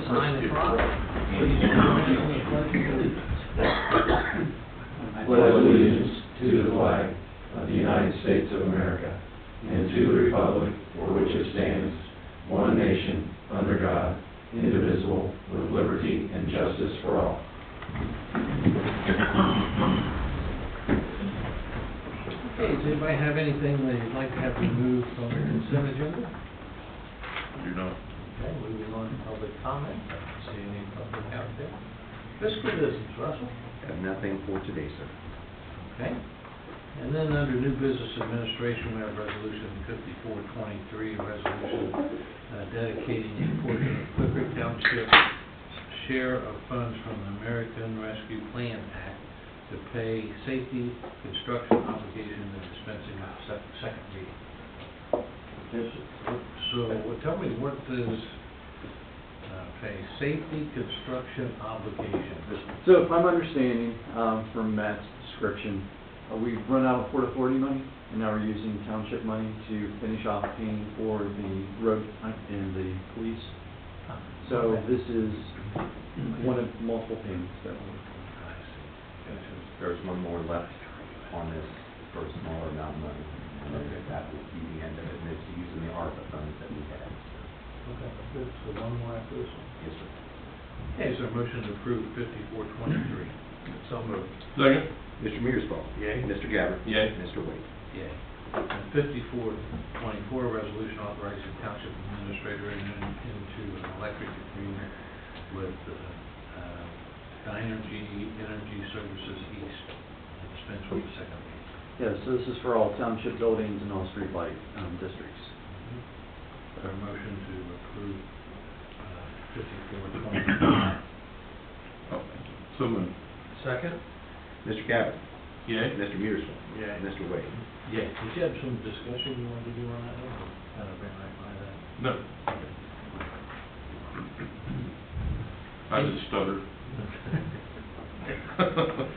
sign it front. I pledge allegiance to the flag of the United States of America and to the republic for which it stands, one nation, under God, indivisible, with liberty and justice for all. Okay, does anybody have anything they'd like to have removed from the consent agenda? Do not. Okay, moving on to public comment. I don't see any public out there. Fiscal business, Russell? Have nothing for today, sir. Okay. And then under new business administration, we have resolution 5423, a resolution dedicating a portion of Quicker Township share of funds from the American Rescue Plan Act to pay safety construction obligations and dispensing of second reading. So tell me, what does pay safety construction obligation? So if I'm understanding from Matt's description, we've run out of Port Authority money, and now we're using township money to finish off paying for the road and the police. So this is one of multiple payments that we're. There's one more left on this for a smaller amount of money. And then that will be the end of it, and it's using the ARPA funds that we have. Okay, good. So one more after this one. Yes, sir. Okay, is there a motion to approve 5423? So moved. Second. Mr. Mearsfall? Yay. Mr. Gabbard? Yay. Mr. Wade? Yay. And 5424, resolution authorizing township administrator into an electric agreement with Energy Services East. And dispense with the second reading. Yeah, so this is for all township buildings and all streetlight districts. Is there a motion to approve 5425? Oh, so moved. Second? Mr. Gabbard? Yay. Mr. Mearsfall? Yay. Mr. Wade? Yeah. Did you have some discussion you wanted to do on that one? Or kind of ran right by that? No. I just stuttered.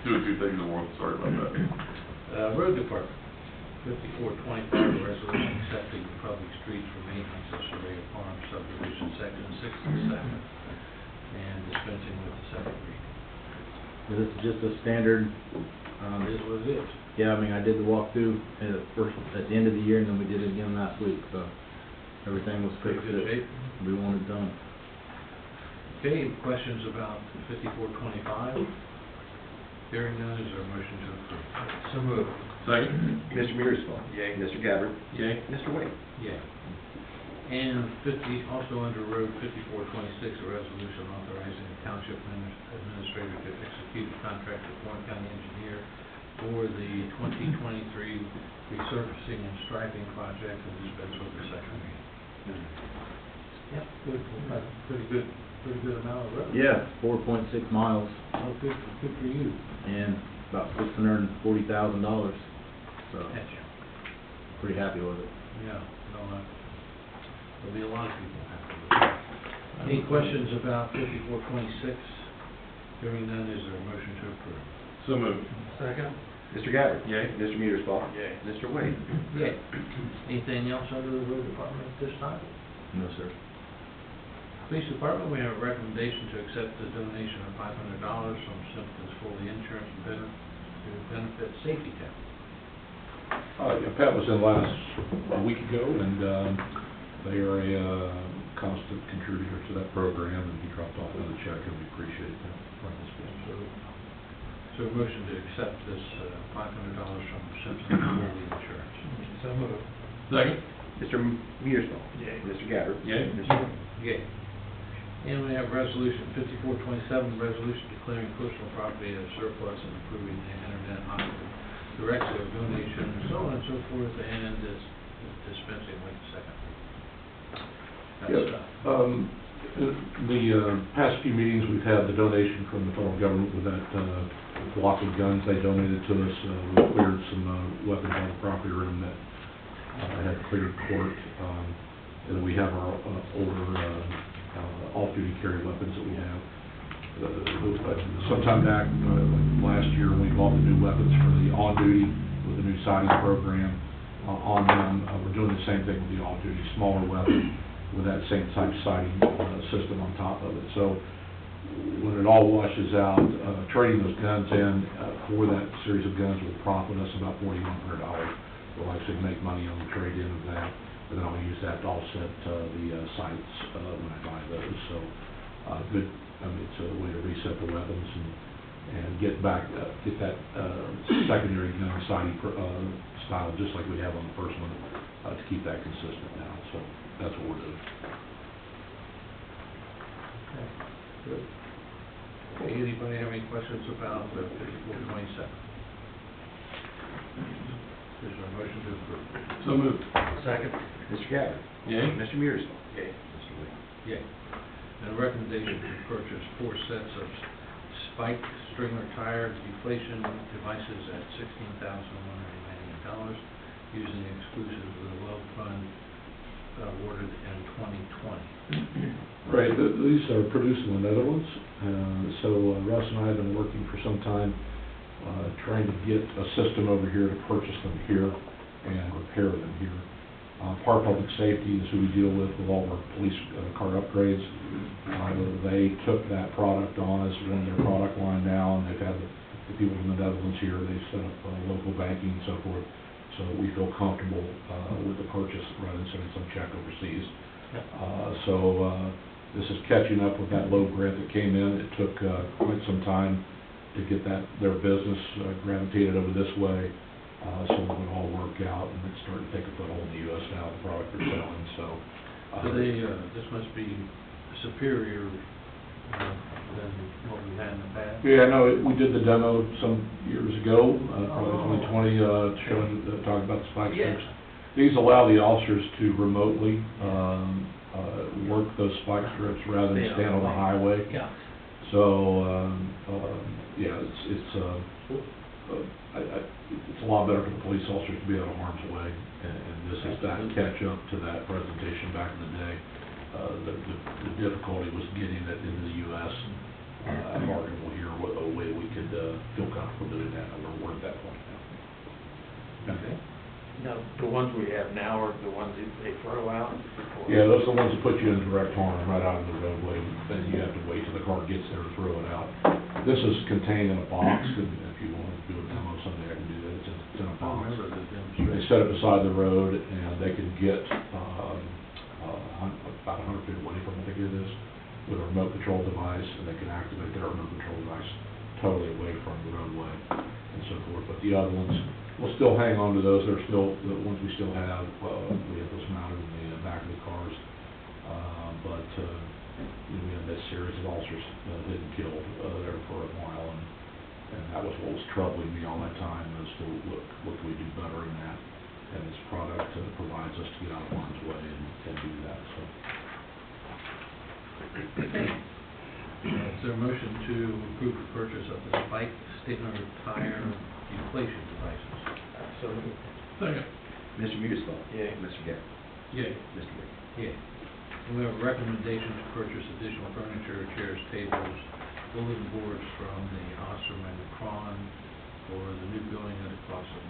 Doing two things at once, sorry about that. Road Department, 5425, a resolution accepting the public streets for maintenance of Surveyor Farm subdivision section 6 and 7, and dispensing with the second reading. This is just a standard, It is what it is. yeah, I mean, I did the walkthrough at the end of the year, and then we did it again last week, so everything was Pretty fixed good that shape. we wanted done. Okay, questions about 5425? Hearing none, is there a motion to approve? So moved. Second. Mr. Mearsfall? Yay. Mr. Gabbard? Yay. Mr. Wade? Yeah. And also under Road 5426, a resolution authorizing the township administrator to execute a contract with Warren County Engineer for the 2023 resurfacing and striping project and dispense with the second reading. Yep, good, pretty good amount of road. Yeah, 4.6 miles Oh, good for you. and about $640,000, so That's you. pretty happy with it. Yeah, no, there'll be a lot of people happy with that. Any questions about 5426? Hearing none, is there a motion to approve? So moved. Second. Mr. Gabbard? Yay. Mr. Mearsfall? Yay. Mr. Wade? Yeah. Anything else under the road department at this time? No, sir. Police department, we have a recommendation to accept the donation of $500 from Simpkins Foley Insurance to benefit Safety Town. Yeah, Pat was in a week ago, and they are a constant contributor to that program, and he dropped off another check, and we appreciate that participation. So a motion to accept this $500 from Simpkins Foley Insurance. So moved. Second. Mr. Mearsfall? Yay. Mr. Gabbard? Yay. Mr. Wade? Yay. And we have resolution 5427, resolution declaring personal property as surplus and approving the internet option, direction of donation, and so on and so forth, and is dispensing with the second reading. The past few meetings, we've had the donation from the federal government with that block of guns they donated to us. We cleared some weapons on the property room that had cleared court. And then we have our older off-duty carry weapons that we have. Sometime back last year, we bought the new weapons for the on-duty with the new sighting program on them. We're doing the same thing with the off-duty, smaller weapon. with that same type siding system on top of it. So when it all washes out, trading those guns in for that series of guns will profit us about $4,100. We'll actually make money on the trade-in of that, and then I'll use that to offset the sights when I buy those. So good. I mean, it's a way to reset the weapons and get back, get that secondary gun sighting style just like we have on the first one, to keep that consistent now. So that's what we're doing. Good. Okay, anybody have any questions about 5427? Is there a motion to approve? So moved. Second. Mr. Gabbard? Yay. Mr. Mearsclaw? Yay. Mr. Williams? Yay. And a recommendation to purchase 4 sets of spike stringer tire deflation devices at $16,198 using the exclusive of the well fund awarded in 2020. Right, these are produced in the Netherlands, so Russ and I have been working for some time trying to get a system over here to purchase them here and repair them here. Park Public Safety is who we deal with all our police car upgrades. They took that product on as one of their product line now, and they've had the people from the Netherlands here. They've set up local banking and so forth, so we feel comfortable with the purchase rather than sending some check overseas. This is catching up with that low grant that came in. It took quite some time to get their business gravitated over this way, so it would all work out, and it's starting to take a foothold in the U.S. now, the product they're selling. So this must be superior than what we had in the past? yeah, no, we did the demo some years ago, probably 2020, showing, talking about the spike strips. These allow the officers to remotely work those spike strips rather than stand on the highway. Yeah. So, yeah, it's a lot better for the police officers to be out of harm's way, and this is that catch up to that presentation back in the day. The difficulty was getting it into the U.S. Marketable here, a way we could feel comfortable doing that, and we're at that point now. Okay. Now, the ones we have now are the ones that they throw out? Yeah, those are the ones that put you in direct harm right out of the roadway, then you have to wait till the car gets there to throw it out. This is contained in a box, and if you want to do a demo someday, I can do that. It's in a I box. remember the They demonstration. set it beside the road, and they can get about 100 feet away from it, I think it is, with a remote control device, and they can activate their remote control device totally away from the roadway and so forth. But the other ones, we'll still hang on to those. They're still the ones we still have. We have those mounted in the back of the cars. But we had this series of officers hit and killed there for a while, and that was what was troubling me all that time, as to what can we do better in that. And this product provides us to get out of harm's way and do that. So. Is there a motion to approve the purchase of the spike stinger tire deflation devices? So, Second. Mr. Mearsclaw? Yay. Mr. Gabbard? Yay. Mr. Williams? Yeah. We have a recommendation to purchase additional furniture, chairs, tables, bulletin boards from the Osterman Cron for the new building at a cost of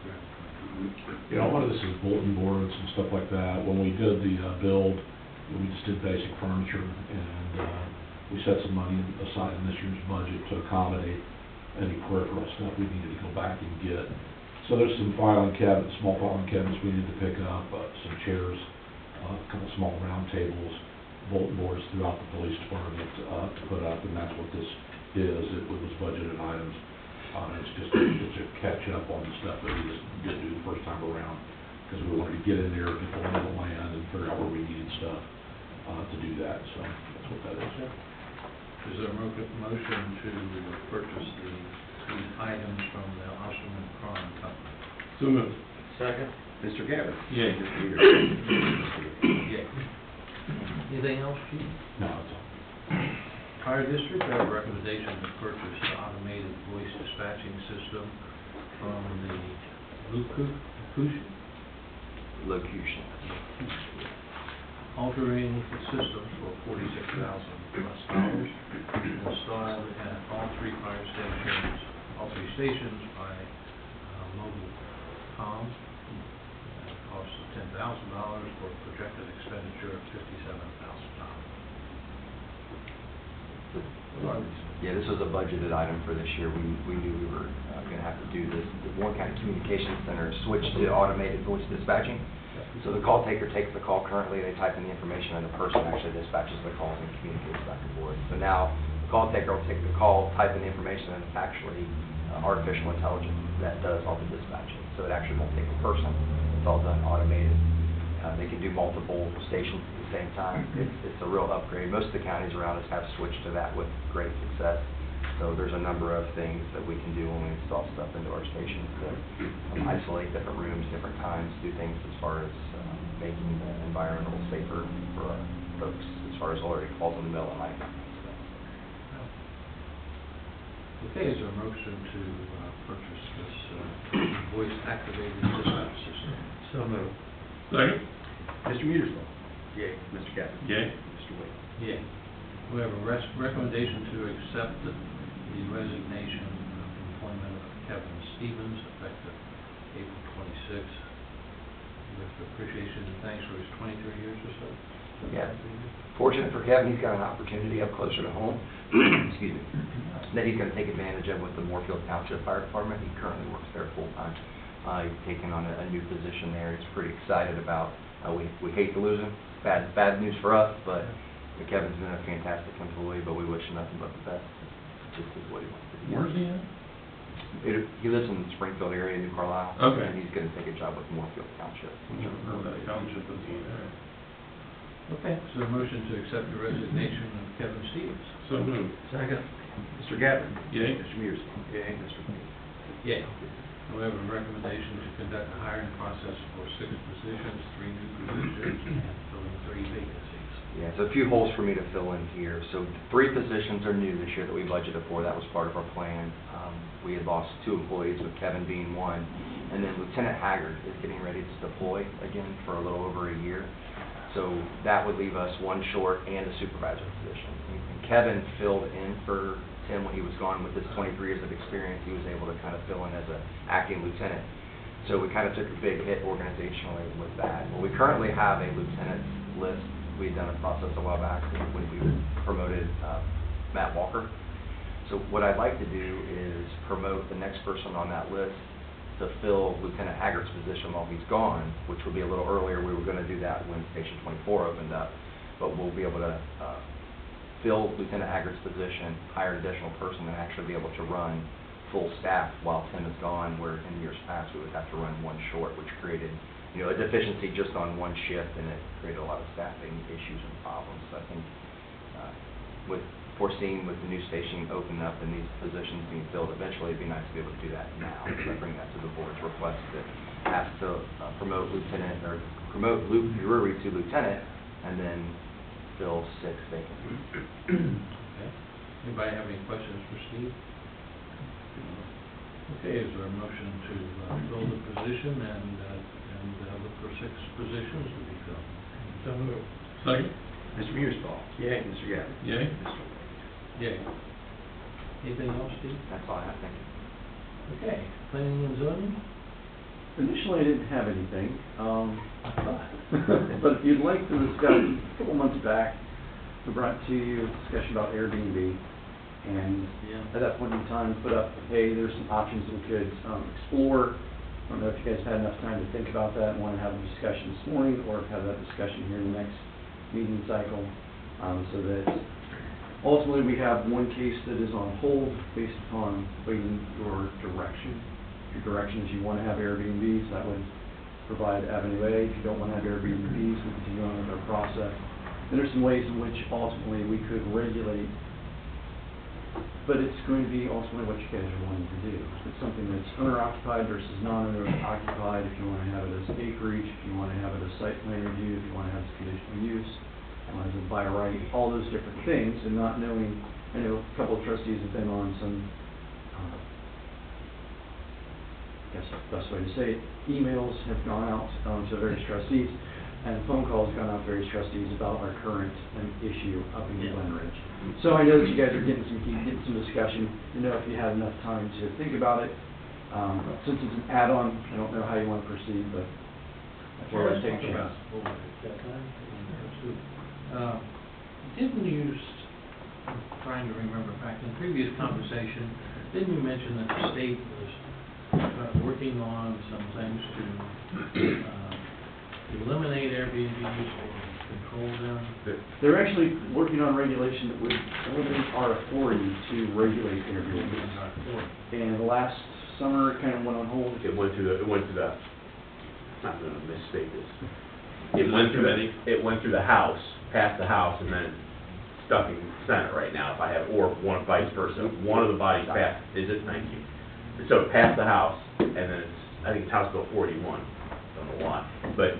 $9,320. Yeah, a lot of this is bulletin boards and stuff like that. When we did the build, we just did basic furniture, and we set some money aside in this year's budget to accommodate any peripheral stuff we needed to go back and get. So there's some filing cabinets, small filing cabinets we need to pick up, some chairs, a couple small round tables, bulletin boards throughout the police department to put up, and that's what this is. It was budgeted items. It's a catch up on the stuff that we just didn't do the first time around, because we wanted to get in there, get the lay of the land, and figure out where we needed stuff to do that. So that's what that is. Is there a motion to purchase these items from the Osterman Cron Company? So moved. second? Mr. Gabbard? Yay. Mr. Mearsclaw? Yeah. Anything else, Chief? No, that's all. Fire District, I have a recommendation to purchase the automated voice dispatching system from the Locution. altering the systems for $46,000 installed at all three stations by mobile comm, at a cost of $10,000. for a projected expenditure of $57,000. Yeah, this was a budgeted item for this year. We knew we were gonna have to do this. The Warren County Communications Center switched to automated voice dispatching. So the call taker takes the call currently, they type in the information, and the person actually dispatches the calls and communicates back and forth. So now, the call taker will take the call, type in the information, and it's actually artificial intelligence that does all the dispatching. So it actually won't take a person. It's all done automated. They can do multiple stations at the same time. It's a real upgrade. Most of the counties around us have switched to that with great success. So there's a number of things that we can do when we install stuff into our stations to isolate different rooms, different times, do things as far as making the environment a little safer for our folks, as far as alerting calls in the middle of the night. Okay, is there a motion to purchase this voice-activated dispatch system? So moved. Second? Mr. Mearsclaw? Yay. Mr. Gabbard? Yay. Mr. Wade? Yea. We have a recommendation to accept the resignation of employment of Kevin Stevens effective April 26th with appreciation and thanks for his 23 years or so. Yeah. Fortunate for Kevin, he's got an opportunity up closer to home, excuse me, that he's going to take advantage of with the Moorfield Township Fire Department. He currently works there full-time. He's taken on a new position there. He's pretty excited about. We hate to lose him. Bad news for us, but Kevin's been a fantastic employee. But we wish him nothing but the best. Just is what he wants to do. Where's he at? He lives in the Springfield area, New Carlisle. Okay. And he's going to take a job with Moorfield Township. Or that township is he in? Okay, so a motion to accept the resignation of Kevin Stevens. So moved. Second. Mr. Gabbard? Yay. Mr. Mearsclaw? Yay. Mr. Wade? Yea. We have a recommendation to conduct a hiring process for 6 positions, 3 new positions, and filling 3 vacancies. Yeah, so a few holes for me to fill in here. So 3 positions are new this year that we budgeted for. That was part of our plan. We had lost 2 employees, with Kevin being one. And then Lieutenant Haggard is getting ready to deploy again for a little over a year. So that would leave us 1 short and a supervisor position. And Kevin filled in for Tim when he was gone with his 23 years of experience. He was able to kind of fill in as an acting lieutenant. So we kind of took a big hit organizationally with that. Well, we currently have a lieutenant's list. We had done a process a while back when we promoted Matt Walker. So what I'd like to do is promote the next person on that list to fill Lieutenant Haggard's position while he's gone, which would be a little earlier. We were going to do that when Station 24 opened up, but we'll be able to fill Lieutenant Haggard's position, hire an additional person, and actually be able to run full staff while Tim is gone, where in years past we would have to run 1 short, which created, a deficiency just on 1 shift, and it created a lot of staffing issues and problems. So I think foreseeing with the new station opening up and these positions being filled, eventually it'd be nice to be able to do that now. So I bring that to the board's request that has to promote Luke Drury to lieutenant, and then fill 6 vacancies. Okay. Anybody have any questions for Steve? Okay, is there a motion to fill the position and look for 6 positions to be filled? So moved. Second? Mr. Mearsclaw? Yay. Mr. Gabbard? Yay. Mr. Wade? Yea. Anything else, Steve? That's all I have, thank you. Okay, planning and zoning? Initially, I didn't have anything, but if you'd like to discuss, a couple months back, we brought to you a discussion about Airbnb, and at that point in time, put up, hey, there's some options that we could explore. I don't know if you guys had enough time to think about that and want to have a discussion this morning, or have that discussion here in the next meeting cycle, so that ultimately we have 1 case that is on hold based upon waiting your direction. If your direction is you want to have Airbnbs, that would provide Avenue A. If you don't want to have Airbnbs, we continue on with our process. And there's some ways in which ultimately we could regulate, but it's going to be ultimately what you guys are wanting to do. It's something that's owner-occupied versus non-owner-occupied, if you want to have it as acreage, if you want to have it as site plan review, if you want to have it as conditional use, as a by right, all those different things, and not knowing. I know a couple of trustees have been on some, I guess the best way to say it, emails have gone out to various trustees, and phone calls have gone out to various trustees about our current issue up in Glen Ridge. So I know that you guys are getting some discussion. If you had enough time to think about it. Since it's an add-on, I don't know how you want to proceed, but Well, Let's let's take talk a about, chance. got time? Let's do it. Didn't you, I'm trying to remember back in previous conversation, didn't you mention that the state was working on some things to eliminate Airbnbs or control them? They're actually working on regulation that would eliminate our authority to regulate Airbnbs. And last summer, it kind of went on hold. It went through the, I'm gonna misstate this. It went through the House, passed the House, and then it's stuck in Senate right now, if I have, or one vice versa. One of the bodies passed, is it? Thank you. So it passed the House, and then it's, I think it's House Bill 41, don't know why, but,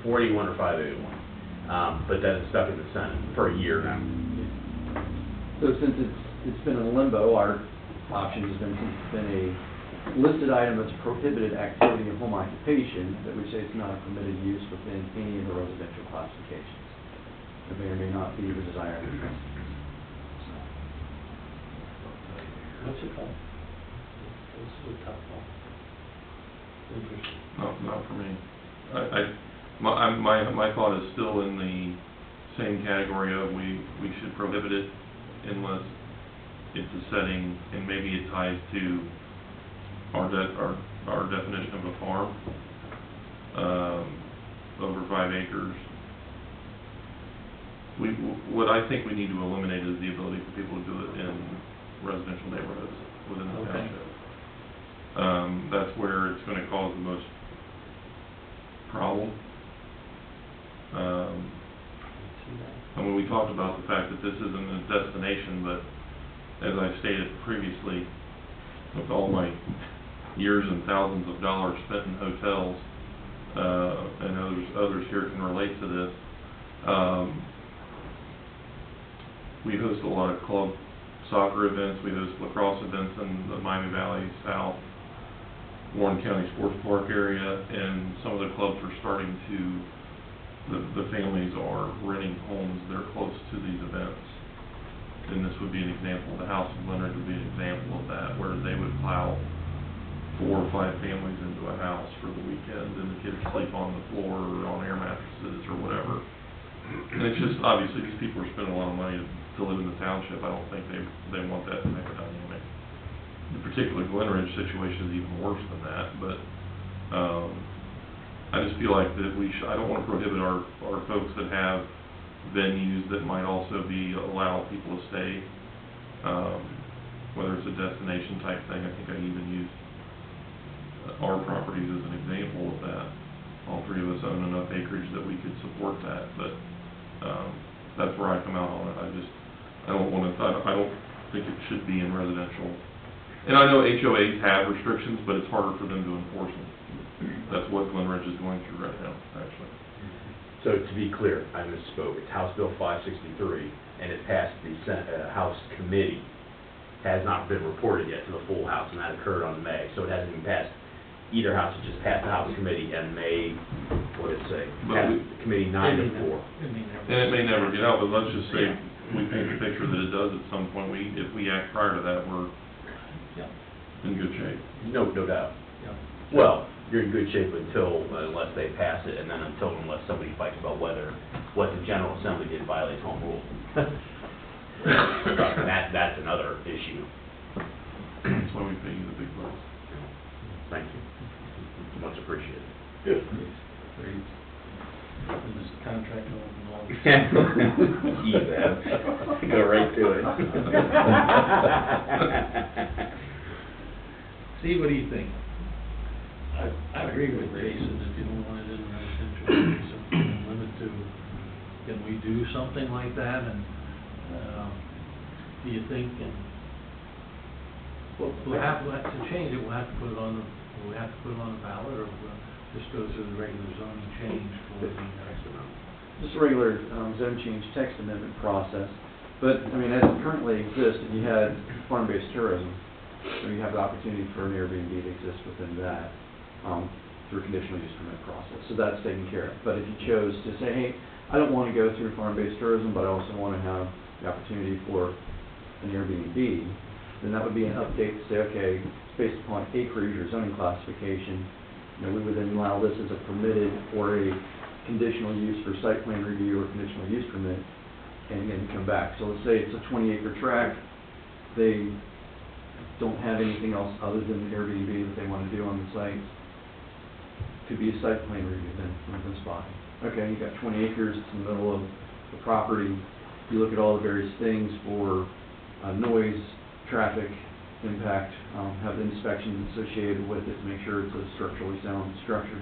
481 or 581. But then it's stuck in the Senate for a year now. So since it's been in limbo, our option has been, since it's been a listed item that's prohibited activity of home occupation, that we say it's not a permitted use within any of the residential classifications. It may or may not be the desired interest. What's it called? What's the top one? Interesting. Not for me. My thought is still in the same category of we should prohibit it unless it's a setting, and maybe it ties to our definition of a farm, over 5 acres. What I think we need to eliminate is the ability for people to do it in residential neighborhoods within the township. That's where it's going to cause the most problem. I mean, we talked about the fact that this isn't a destination, but as I stated previously, with all my years and thousands of dollars spent in hotels, and others here can relate to this, we host a lot of club soccer events, we host lacrosse events in the Miami Valley, South, Warren County Sports Park area, and some of the clubs are starting to, the families are renting homes that are close to these events. And this would be an example, the House of Leonard would be an example of that, where they would plow 4 or 5 families into a house for the weekend, and the kids sleep on the floor or on air mattresses or whatever. And it's just, obviously, these people are spending a lot of money to live in the township. I don't think they want that type of dynamic. The particular Glen Ridge situation is even worse than that, but I just feel like that I don't want to prohibit our folks that have venues that might also allow people to stay, whether it's a destination type thing. I think I even used our properties as an example of that. All 3 of us own enough acreage that we could support that, but that's where I come out on it. I don't think it should be in residential. And I know HOAs have restrictions, but it's harder for them to enforce them. That's what Glen Ridge is going through right now, actually. So to be clear, I misspoke. It's House Bill 563, and it passed the House committee. Has not been reported yet to the full House, and that occurred on May. So it hasn't even passed either House. It just passed the House committee and May, what did it say? Committee 9 to 4. And it may never get out, but let's just say we paint the picture that it does at some point. If we act prior to that, we're in good shape. No doubt. Well, you're in good shape unless they pass it, and then unless somebody fights about whether what the General Assembly did violates home rule. That's another issue. That's why we pay you the big bucks. Thank you. Much appreciated. Is this contract on? Go right to it. Steve, what do you think? I agree with Jason, if you don't want it in residential, something limit to, can we do something like that, and, do you think, and, we'll have to change it, we'll have to put it on the ballot, or we'll just go through the regular zoning change for the next amount? Just a regular zone change text amendment process. But, I mean, as it currently exists, if you had farm-based tourism, so you have the opportunity for an Airbnb to exist within that through conditional use permit process. So that's taken care of. But if you chose to say, hey, I don't want to go through farm-based tourism, but I also want to have the opportunity for an Airbnb, then that would be an update to say, okay, based upon acreage or zoning classification, we would then allow this as a permitted or a conditional use for site plan review or conditional use permit, and then come back. So let's say it's a 20-acre tract, they don't have anything else other than the Airbnb that they want to do on the site. Could be a site plan review then from this body. Okay, you got 20 acres, it's in the middle of the property. You look at all the various things for noise, traffic, impact, have the inspections associated with it to make sure it's a structurally sound structure.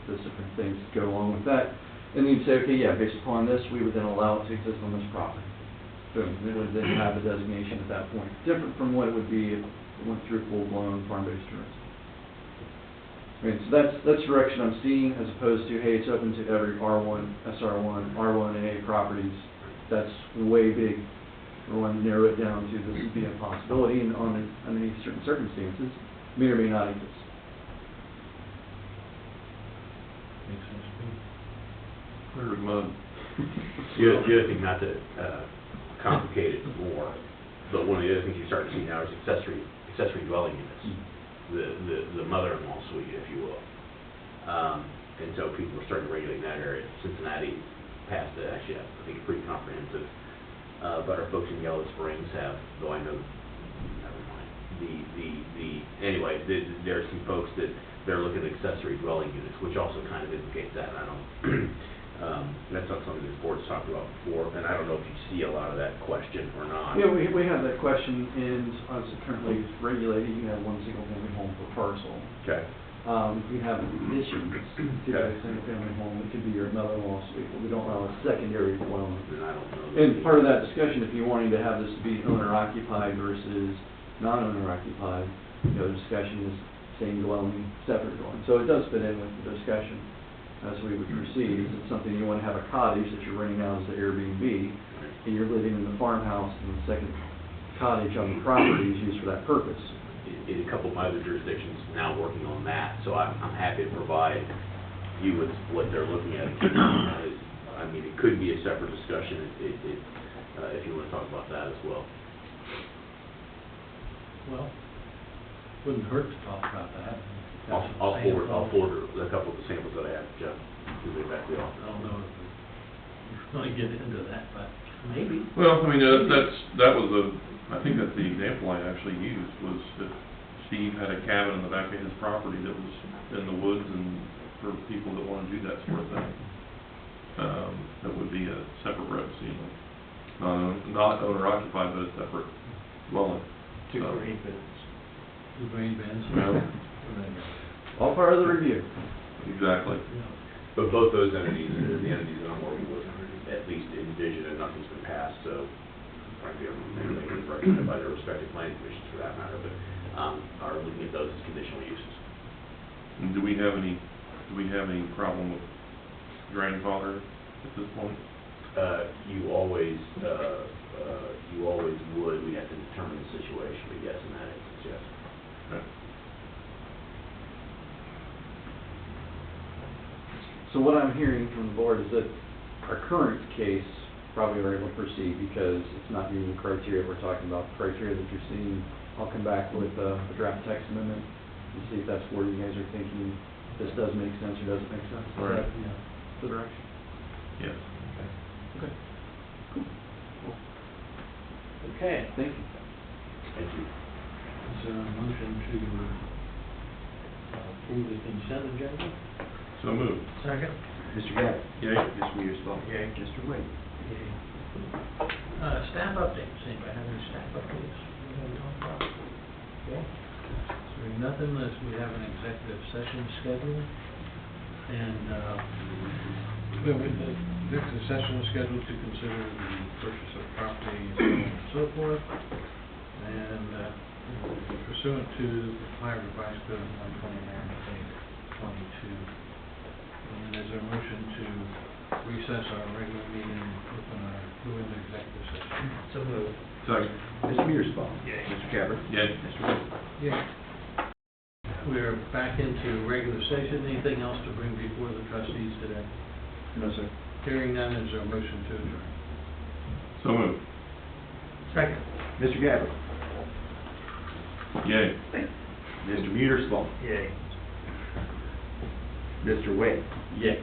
Those different things that go along with that. And you'd say, okay, yeah, based upon this, we would then allow it to exist on this property. Boom, it would then have a designation at that point. Different from what it would be if it went through full-blown farm-based tourism. I mean, so that's the direction I'm seeing, as opposed to, hey, it's open to every R1, SR1, R1A properties. That's way big. We want to narrow it down to this would be a possibility, and under certain circumstances, may or may not exist. Makes sense to me. Clear as mud. The other thing, not to complicate it more, but one of the other things you're starting to see now is accessory dwelling units. The mother-in-law suite, if you will. And so people are starting to regulate that area. Cincinnati passed it, actually, I think pretty comprehensive. But our folks in Yellow Springs have, though I know, never mind. Anyway, there are some folks that they're looking at accessory dwelling units, which also kind of indicates that. I don't, that's not something this board's talked about before, and I don't know if you see a lot of that question or not. Yeah, we have that question, and as it currently is regulated, you can have one single-family home per parcel. Okay. You have additions to a single-family home. It could be your mother-in-law suite, but we don't allow a secondary dwelling. And I don't know. And part of that discussion, if you're wanting to have this be owner-occupied versus non-owner-occupied, the discussion is same dwelling, separate dwelling. So it does fit in with the discussion as we would proceed. Is it something you want to have a cottage that you're renting out as the Airbnb, and you're living in the farmhouse, and the second cottage on the property is used for that purpose? In a couple of my other jurisdictions now working on that, so I'm happy to provide you with what they're looking at. I mean, it could be a separate discussion if you want to talk about that as well. Well, wouldn't hurt to talk about that. I'll forward a couple of the samples that I have, Jeff, to the back of the office. I don't know if we're going to get into that, but maybe. Well, I mean, I think that's the example I actually used, was that Steve had a cabin in the back of his property that was in the woods, and for people that want to do that sort of thing, that would be a separate residency, not owner occupied, but a separate dwelling. Two grain bins. The grain bins. Yeah. All part of the review. Exactly. But both those entities, the entities that I'm working with, at least envision, and nothing's been passed, so frankly, maybe they can be recommended by their respective planning commissions for that matter, but are looking at those as conditional uses. And do we have any problem with grandfather at this point? You always would. We have to determine the situation, but yes, in that instance, yes. Okay. So what I'm hearing from the board is that our current case probably are able to proceed because it's not meeting the criteria we're talking about. The criteria that you're seeing, I'll come back with a draft text amendment and see if that's where you guys are thinking this does make sense or doesn't make sense. Right. Is that the direction? Yes. Okay. Cool. Okay. Thank you. Thank you. Is there a motion to approve the consent agenda? So moved. Second? Mr. Gabbard? Yay. Mr. Mearsclaw? Yay. Mr. Wade? Staff updates. Anybody have any staff updates we want to talk about? Okay. So nothing unless we have an executive session scheduled. And the executive session is scheduled to consider the purchase of property and so on and so forth. And pursuant to Ohio Revised Code 129.22. And is there a motion to recess our regular meeting go into executive session? So moved. Second. Mr. Mearsclaw? Yay. Mr. Gabbard? Yay. Mr. Wade? Yeah. We're back into regular session. Anything else to bring before the trustees today? No, sir. Hearing none, is there a motion to adjourn? So moved. Second. Mr. Gabbard? Yay. Mr. Mutersville? Yay. Mr. Wick? Yay.